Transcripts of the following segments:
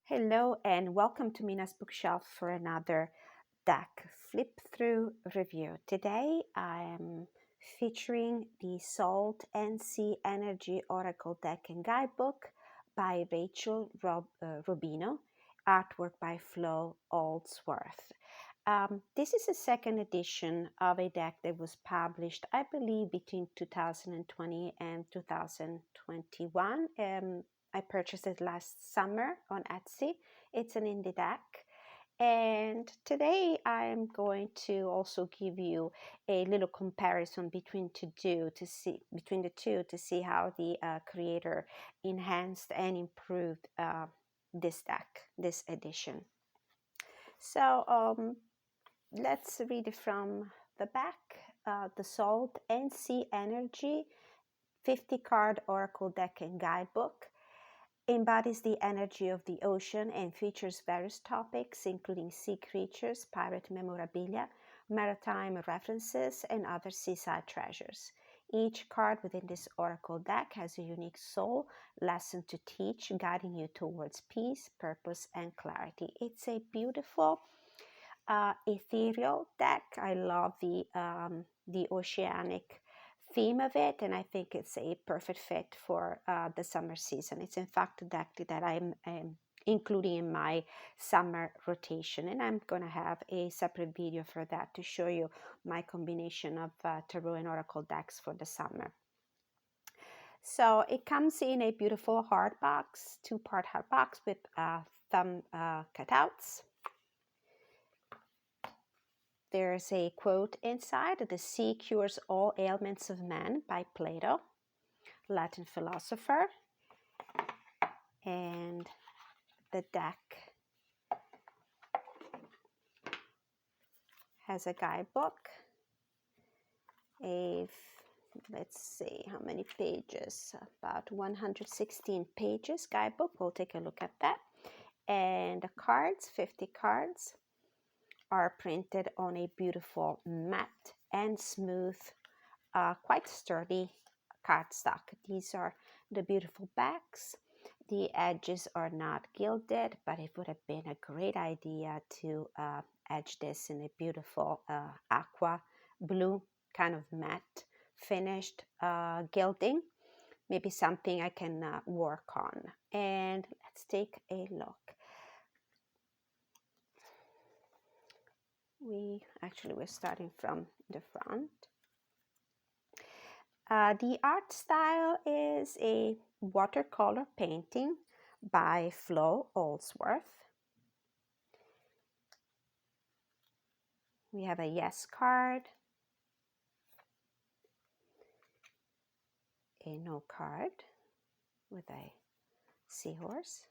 Hello and welcome to Mina's Bookshelf for another deck flip through review. Today I am featuring the Salt+Sea Energy Oracle deck and guidebook by Robino, artwork by Flo Holdsworth. This is a second edition of a deck that was published, I believe, between 2020 and 2021. I purchased it last summer on Etsy. It's an indie deck. And today I'm going to also give you a little comparison between the two to see how the creator enhanced and improved this deck, this edition. So let's read it from the back. The Salt+Sea Energy 50 card Oracle deck and guidebook embodies the energy of the ocean and features various topics, including sea creatures, pirate memorabilia, maritime references, and other seaside treasures. Each card within this Oracle deck has a unique soul lesson to teach, guiding you towards peace, purpose, and clarity. It's a beautiful, ethereal deck. I love the oceanic theme of it, and I think it's a perfect fit for the summer season. It's in fact a deck that I'm including in my summer rotation, and I'm gonna have a separate video for that to show you my combination of tarot and oracle decks for the summer. So it comes in a beautiful hard box, two-part hard box with thumb cutouts. There's a quote inside: "The sea cures all ailments of man," by Plato, Latin philosopher. And the deck has a guidebook. Let's see how many pages, about 116 pages guidebook. We'll take a look at that. And the cards, 50 cards, are printed on a beautiful matte and smooth, quite sturdy cardstock. These are the beautiful backs. The edges are not gilded, but it would have been a great idea to edge this in a beautiful aqua blue kind of matte finished gilding. Maybe something I can work on. And let's take a look. We're starting from the front. The art style is a watercolor painting by Flo Holdsworth. We have a yes card, a no card with a seahorse.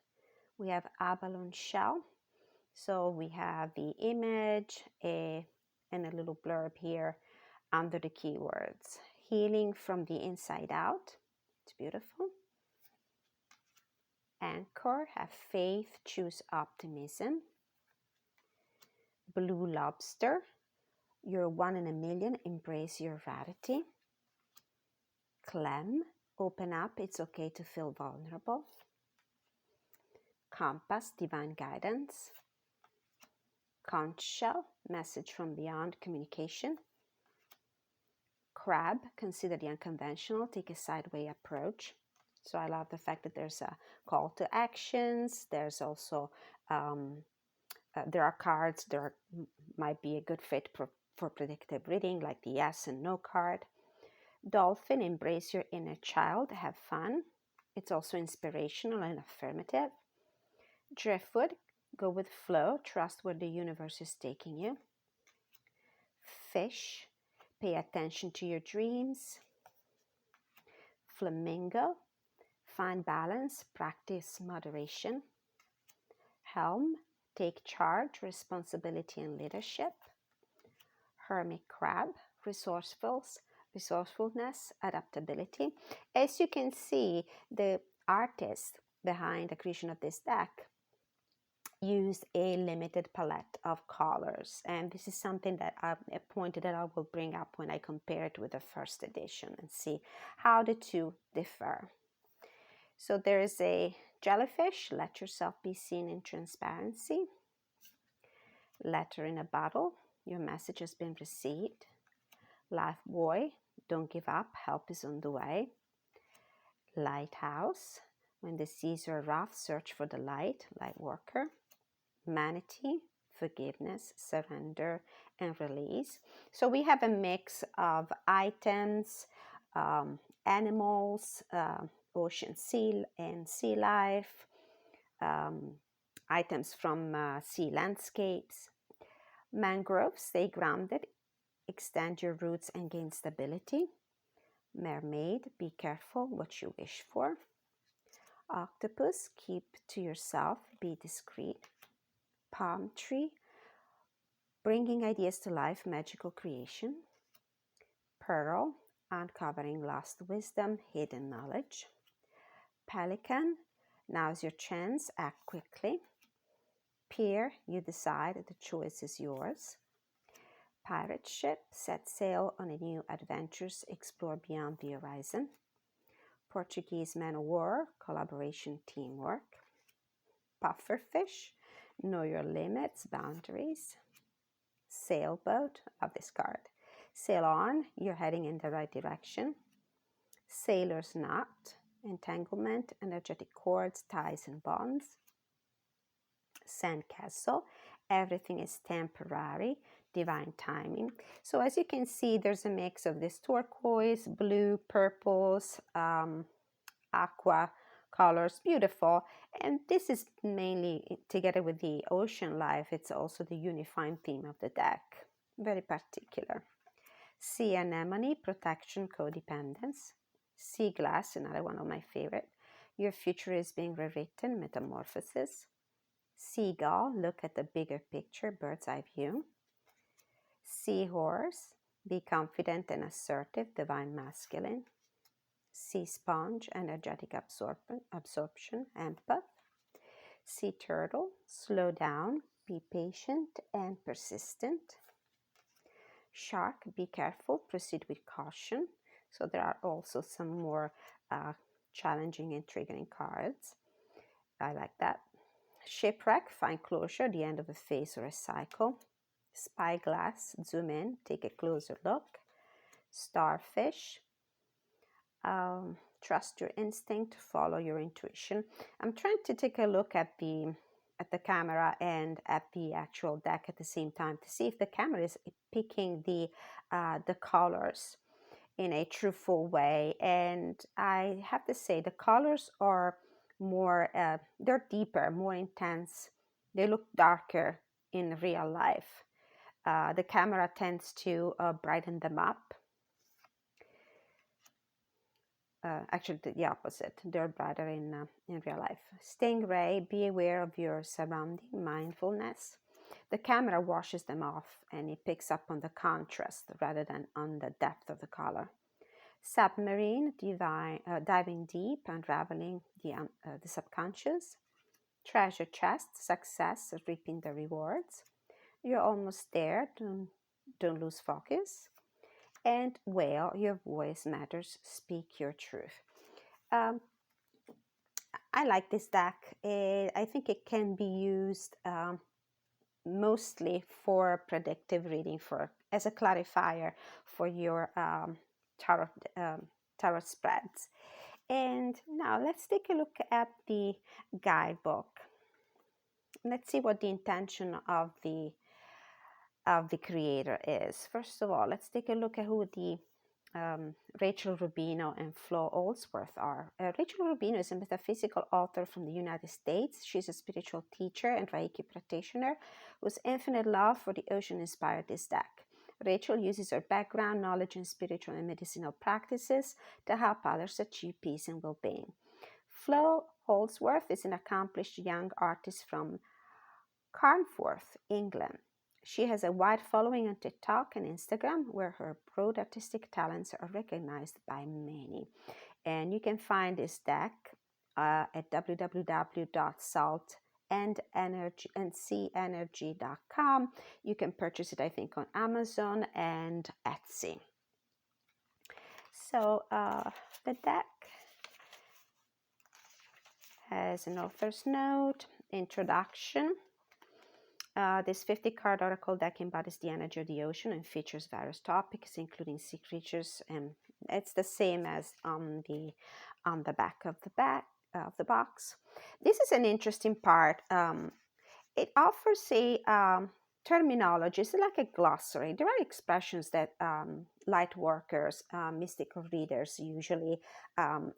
We have abalone shell. So we have the image and a little blurb here under the keywords. Healing from the inside out. It's beautiful. Anchor, have faith, choose optimism. Blue lobster, you're one in a million, embrace your rarity. Clam, open up, it's okay to feel vulnerable. Compass, divine guidance. Conch shell, message from beyond, communication. Crab, consider the unconventional, take a sideways approach. So I love the fact that there's a call to actions. There's also, there are cards that might be a good fit for predictive reading, like the yes and no card. Dolphin, embrace your inner child, have fun. It's also inspirational and affirmative. Driftwood, go with flow, trust where the universe is taking you. Fish, pay attention to your dreams. Flamingo, find balance, practice moderation. Helm, take charge, responsibility and leadership. Hermit crab, resourcefulness, adaptability. As you can see, the artist behind the creation of this deck used a limited palette of colors, and this is something that a point that I will bring up when I compare it with the first edition and see how the two differ. So there is a jellyfish, let yourself be seen in transparency. Letter in a bottle, your message has been received. Life buoy, don't give up, help is on the way. Lighthouse, when the seas are rough, search for the light, light worker. Manatee, forgiveness, surrender, and release. So we have a mix of items, animals, ocean, sea, and sea life, items from sea landscapes. Mangroves, stay grounded, extend your roots and gain stability. Mermaid, be careful what you wish for. Octopus, keep to yourself, be discreet. Palm tree, bringing ideas to life, magical creation. Pearl, uncovering lost wisdom, hidden knowledge. Pelican, now's your chance, act quickly. Peer, you decide, the choice is yours. Pirate ship, set sail on a new adventures, explore beyond the horizon. Portuguese man of war, collaboration, teamwork. Pufferfish, know your limits, boundaries. Sailboat, love this card. Sail on, you're heading in the right direction. Sailor's knot, entanglement, energetic cords, ties and bonds. Sandcastle, everything is temporary, divine timing. So as you can see, there's a mix of this turquoise, blue, purples, aqua colors, beautiful. And this is mainly together with the ocean life. It's also the unifying theme of the deck, very particular. Sea anemone, protection, codependence. Sea glass, another one of my favorite. Your future is being rewritten, metamorphosis. Seagull, look at the bigger picture, bird's eye view. Seahorse, be confident and assertive, divine masculine. Sea sponge, energetic absorption, empath. Sea turtle, slow down, be patient and persistent. Shark, be careful, proceed with caution. So there are also some more challenging and triggering cards. I like that. Shipwreck, find closure, the end of a phase or a cycle. Spyglass, zoom in, take a closer look. Starfish, trust your instinct, follow your intuition. I'm trying to take a look at the camera and at the actual deck at the same time to see if the camera is picking the colors in a truthful way. And I have to say the colors are more, they're deeper, more intense. They look darker in real life. The camera tends to brighten them up. Actually, the opposite. They're brighter in real life. Stingray, be aware of your surrounding, mindfulness. The camera washes them off and it picks up on the contrast rather than on the depth of the color. Submarine, diving deep, unraveling the subconscious. Treasure chest, success, reaping the rewards. You're almost there, don't lose focus. And whale, your voice matters, speak your truth. I like this deck. I think it can be used mostly for predictive reading, as a clarifier for your tarot spreads. And now let's take a look at the guidebook. Let's see what the intention of the creator is. First of all, let's take a look at who the Rachel Robino and Flo Holdsworth are. Rachel Robino is a metaphysical author from the United States. She's a spiritual teacher and Reiki practitioner whose infinite love for the ocean inspired this deck. Rachel uses her background, knowledge in spiritual and medicinal practices to help others achieve peace and well-being. Flo Holdsworth is an accomplished young artist from Carnforth, England. She has a wide following on TikTok and Instagram, where her broad artistic talents are recognized by many. And you can find this deck at www.salt+Sea Energy.com. You can purchase it, I think, on Amazon and Etsy. So the deck has an author's note, introduction. This 50-card oracle deck embodies the energy of the ocean and features various topics, including sea creatures, and it's the same as on the back of the box. This is an interesting part. It offers a terminology. It's like a glossary. There are expressions that light workers, mystical readers usually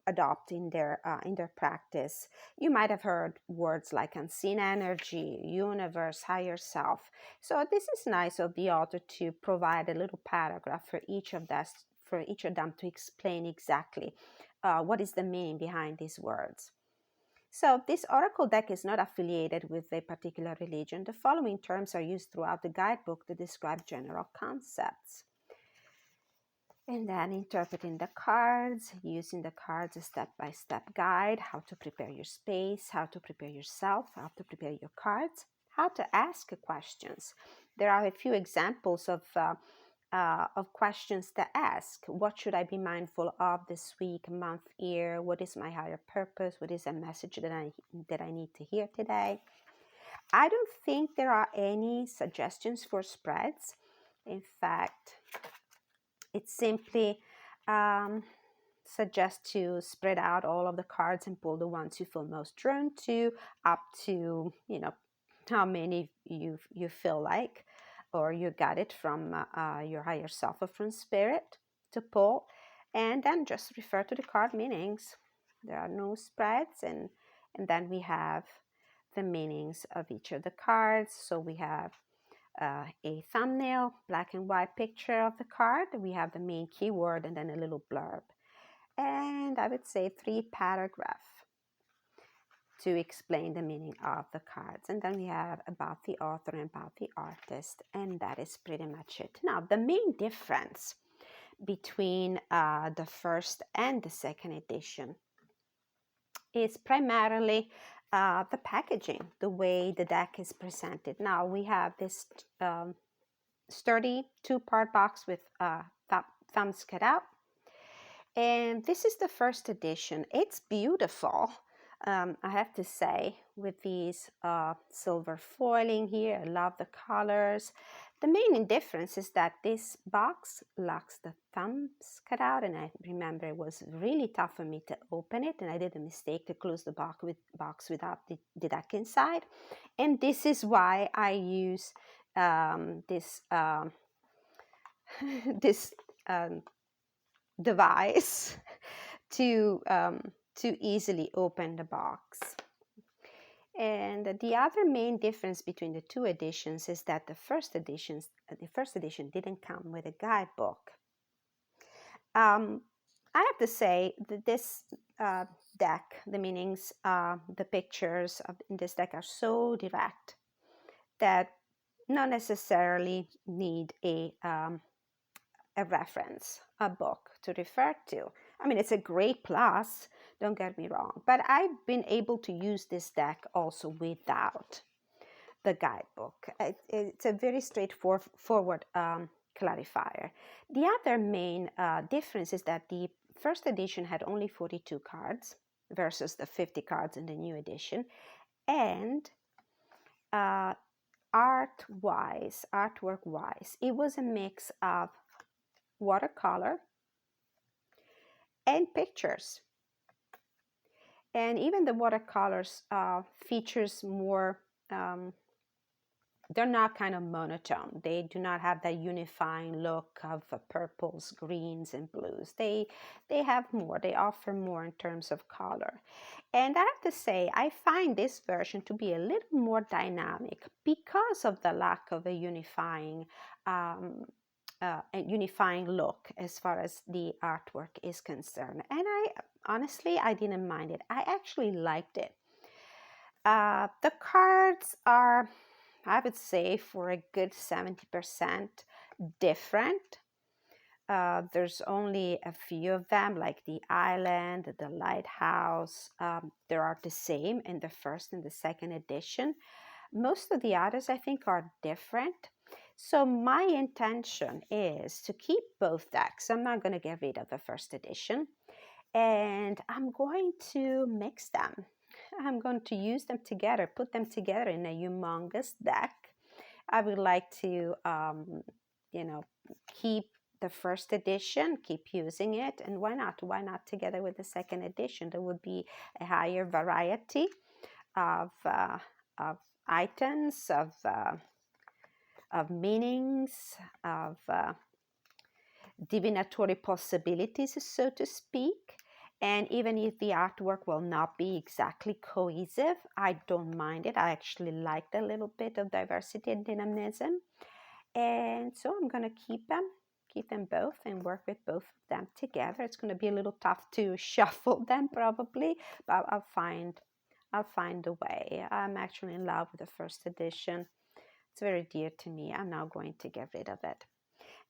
adopt in their practice. You might have heard words like unseen energy, universe, higher self. So this is nice of the author to provide a little paragraph for each of them to explain exactly what is the meaning behind these words. So this oracle deck is not affiliated with a particular religion. The following terms are used throughout the guidebook to describe general concepts. And then interpreting the cards, using the cards a step-by-step guide, how to prepare your space, how to prepare yourself, how to prepare your cards, how to ask questions. There are a few examples of questions to ask. What should I be mindful of this week, month, year? What is my higher purpose? What is a message that I need to hear today? I don't think there are any suggestions for spreads. In fact, it simply suggests to spread out all of the cards and pull the ones you feel most drawn to, up to how many you feel like, or you got it from your higher self or from spirit to pull, and then just refer to the card meanings. There are no spreads, and then we have the meanings of each of the cards. So we have a thumbnail, black and white picture of the card. We have the main keyword and then a little blurb. And I would say 3 paragraphs to explain the meaning of the cards. And then we have about the author and about the artist, and that is pretty much it. Now, the main difference between the first and the second edition is primarily the packaging, the way the deck is presented. Now, we have this sturdy 2-part box with thumbs cut out. And this is the first edition. It's beautiful. I have to say, with these silver foiling here, I love the colors. The main difference is that this box locks the thumbs cut out, and I remember it was really tough for me to open it, and I did a mistake to close the box without the deck inside. And this is why I use this device to easily open the box. And the other main difference between the 2 editions is that the first edition didn't come with a guidebook. I have to say that this deck, the meanings, the pictures in this deck are so direct that not necessarily need a reference, a book to refer to. I mean, it's a great plus, don't get me wrong, but I've been able to use this deck also without the guidebook. It's a very straightforward clarifier. The other main difference is that the first edition had only 42 cards versus the 50 cards in the new edition, and artwork-wise, it was a mix of watercolor and pictures. And even the watercolors features more, they're not kind of monotone. They do not have that unifying look of purples, greens, and blues. They have more, they offer more in terms of color. And I have to say, I find this version to be a little more dynamic because of the lack of a unifying look as far as the artwork is concerned. And I didn't mind it. I actually liked it. The cards are, I would say, for a good 70% different. There's only a few of them, like the island, the lighthouse. They are the same in the first and the second edition. Most of the others, I think, are different. So my intention is to keep both decks. I'm not going to get rid of the first edition, and I'm going to mix them. I'm going to use them together, put them together in a humongous deck. I would like to, you know, keep the first edition, keep using it, and why not? Why not together with the second edition? There would be a higher variety of items, of meanings, of divinatory possibilities, so to speak. And even if the artwork will not be exactly cohesive, I don't mind it. I actually like a little bit of diversity and dynamism. And so I'm going to keep them both and work with both of them together. It's going to be a little tough to shuffle them probably, but I'll find a way. I'm actually in love with the first edition. It's very dear to me. I'm now going to get rid of it.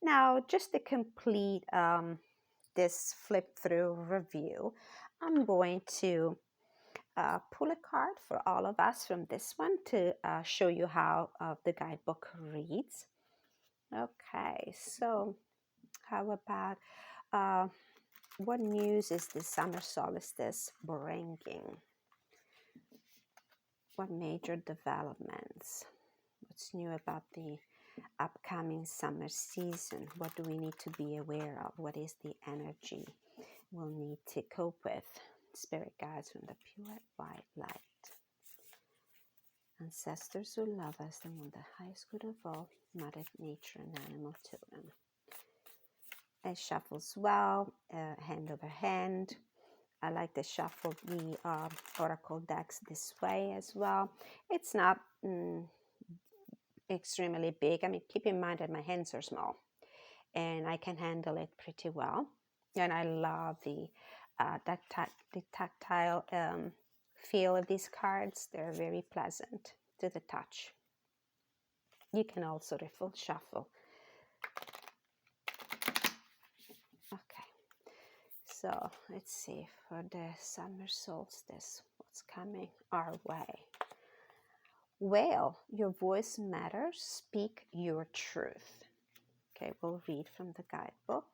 Now, just to complete this flip through review, I'm going to pull a card for all of us from this one to show you how the guidebook reads. Okay, so how about what news is the summer solstice bringing? What major developments? What's new about the upcoming summer season? What do we need to be aware of? What is the energy we'll need to cope with? Spirit guides from the pure white light. Ancestors who love us and want the highest good of all, Mother Nature and animal totem. I shuffle as well, hand over hand. I like to shuffle the oracle decks this way as well. It's not extremely big. I mean, keep in mind that my hands are small and I can handle it pretty well. And I love the tactile feel of these cards. They're very pleasant to the touch. You can also riffle shuffle. Okay, so let's see for the summer solstice, what's coming our way. Whale, your voice matters. Speak your truth. Okay, we'll read from the guidebook.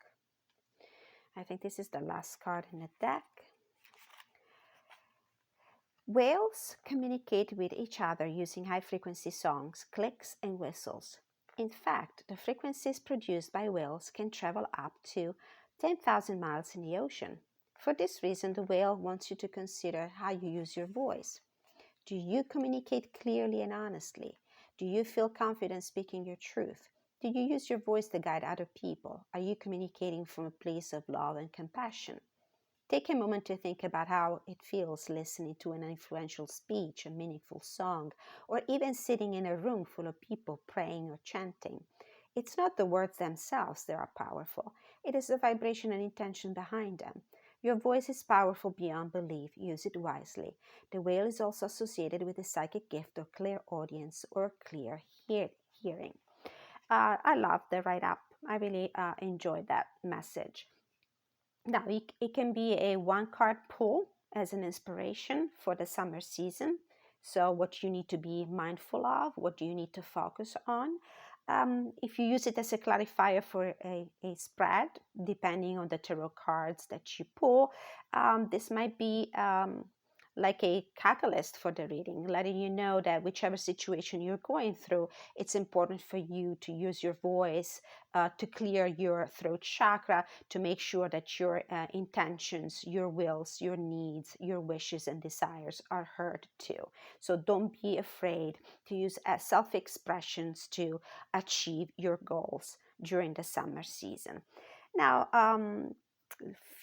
I think this is the last card in the deck. Whales communicate with each other using high-frequency songs, clicks, and whistles. In fact, the frequencies produced by whales can travel up to 10,000 miles in the ocean. For this reason, the whale wants you to consider how you use your voice. Do you communicate clearly and honestly? Do you feel confident speaking your truth? Do you use your voice to guide other people? Are you communicating from a place of love and compassion? Take a moment to think about how it feels listening to an influential speech, a meaningful song, or even sitting in a room full of people praying or chanting. It's not the words themselves that are powerful. It is the vibration and intention behind them. Your voice is powerful beyond belief. Use it wisely. The whale is also associated with the psychic gift of clairaudience or clear hearing. I love the write-up. I really enjoyed that message. Now, it can be a one-card pull as an inspiration for the summer season. So what you need to be mindful of, what do you need to focus on. If you use it as a clarifier for a spread, depending on the tarot cards that you pull, this might be like a catalyst for the reading, letting you know that whichever situation you're going through, it's important for you to use your voice to clear your throat chakra, to make sure that your intentions, your wills, your needs, your wishes and desires are heard too. So don't be afraid to use self-expressions to achieve your goals during the summer season. Now, a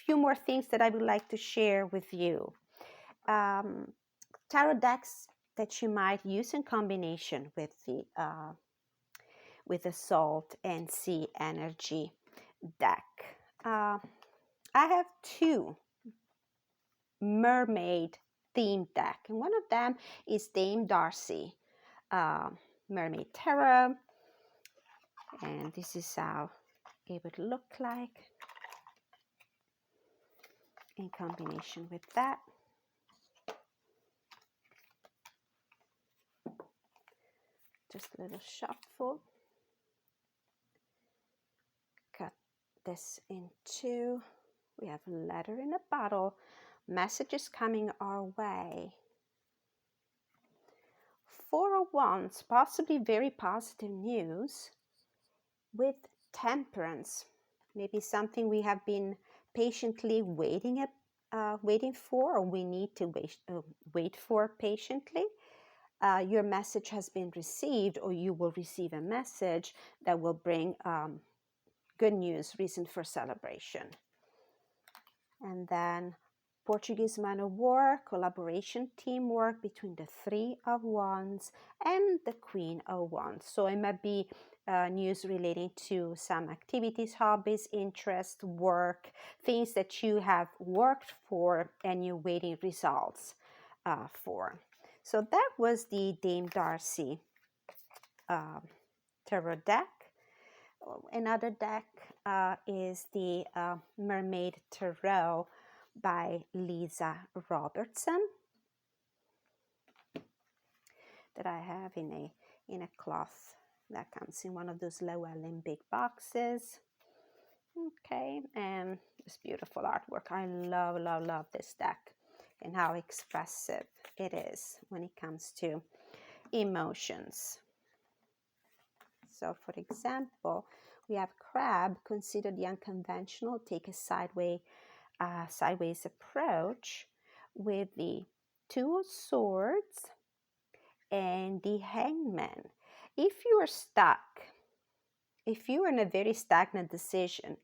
few more things that I would like to share with you. Tarot decks that you might use in combination with the Salt+Sea Energy deck. I have two Mermaid themed deck, and one of them is Dame Darcy Mermaid Tarot, and this is how it would look like in combination with that. Just a little shuffle. Cut this in two. We have a letter in a bottle. Messages coming our way. Four of Wands, possibly very positive news with Temperance. Maybe something we have been patiently waiting for, or we need to wait for patiently. Your message has been received, or you will receive a message that will bring good news, reason for celebration. And then Portuguese man of war, collaboration, teamwork between the Three of Wands and the Queen of Wands. So it might be news relating to some activities, hobbies, interests, work, things that you have worked for and you're waiting results for. So that was the Dame Darcy tarot deck. Another deck is the Mermaid Tarot by Leeza Robertson that I have in a cloth that comes in one of those Llewellyn big boxes. Okay, and this beautiful artwork. I love this deck and how expressive it is when it comes to emotions. So, for example, we have Crab, consider the unconventional, take a sideways approach, with the Two of Swords and the Hangman. If you are stuck, if you are in a very stagnant position,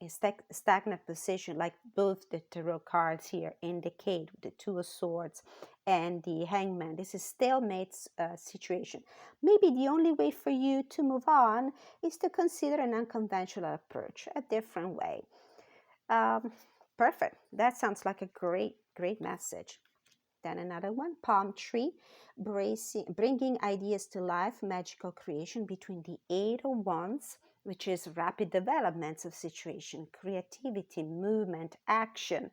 like both the tarot cards here indicate, the Two of Swords and the Hangman, this is stalemate situation. Maybe the only way for you to move on is to consider an unconventional approach, a different way. Perfect. That sounds like a great message. Then another one, Palm Tree, bringing ideas to life, magical creation between the Eight of Wands, which is rapid developments of situation, creativity, movement, action,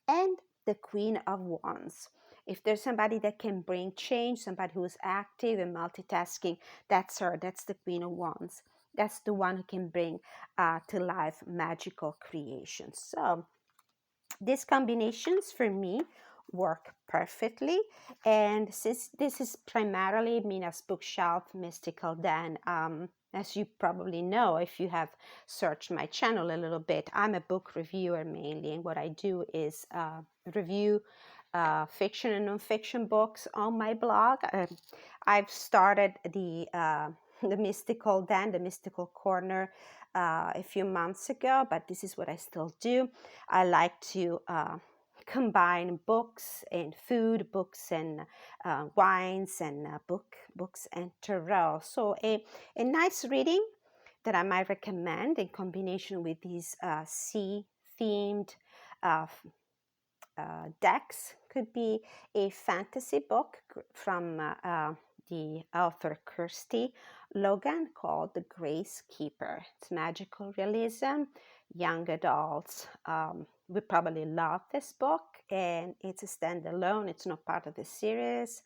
and the Queen of Wands. If there's somebody that can bring change, somebody who's active and multitasking, that's her. That's the Queen of Wands. That's the one who can bring to life magical creations. So these combinations for me work perfectly, and since this is primarily Mina's bookshelf mystical den, as you probably know if you have searched my channel a little bit, I'm a book reviewer mainly, and what I do is review fiction and non-fiction books on my blog. I've started the mystical den, the mystical corner, a few months ago, but this is what I still do. I like to combine books and food, books and wines, and books and tarot. So a nice reading that I might recommend in combination with these sea-themed decks could be a fantasy book from the author Kirsty Logan called The Grace Keeper. It's magical realism, young adults would probably love this book, and it's a standalone, it's not part of the series.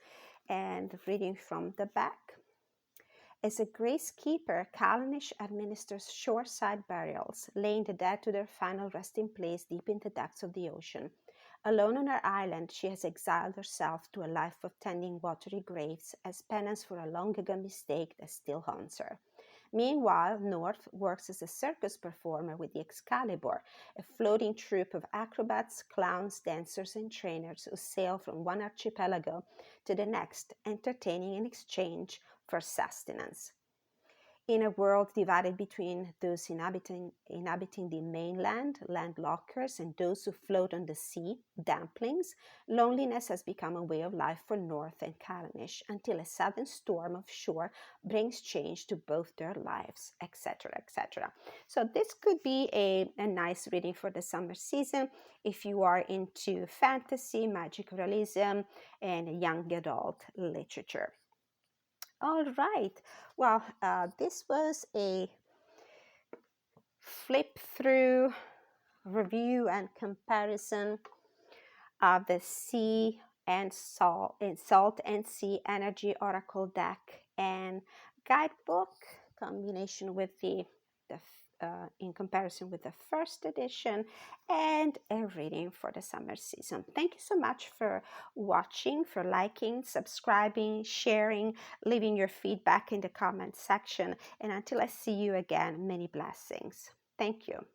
And reading from the back. As a grace keeper, Callanish administers shoreside burials, laying the dead to their final resting place deep in the depths of the ocean. Alone on her island, she has exiled herself to a life of tending watery graves as penance for a long-ago mistake that still haunts her. Meanwhile, North works as a circus performer with the Excalibur, a floating troupe of acrobats, clowns, dancers, and trainers who sail from one archipelago to the next, entertaining in exchange for sustenance. In a world divided between those inhabiting the mainland, landlockers, and those who float on the sea, dumplings, loneliness has become a way of life for North and Callanish, until a sudden storm of shore brings change to both their lives, etc., etc. So this could be a nice reading for the summer season if you are into fantasy, magic realism, and young adult literature. All right. Well, this was a flip through review and comparison of the Salt and Sea Energy Oracle deck and Guidebook, combination with the in comparison with the first edition, and a reading for the summer season. Thank you so much for watching, for liking, subscribing, sharing, leaving your feedback in the comment section. And until I see you again, many blessings. Thank you.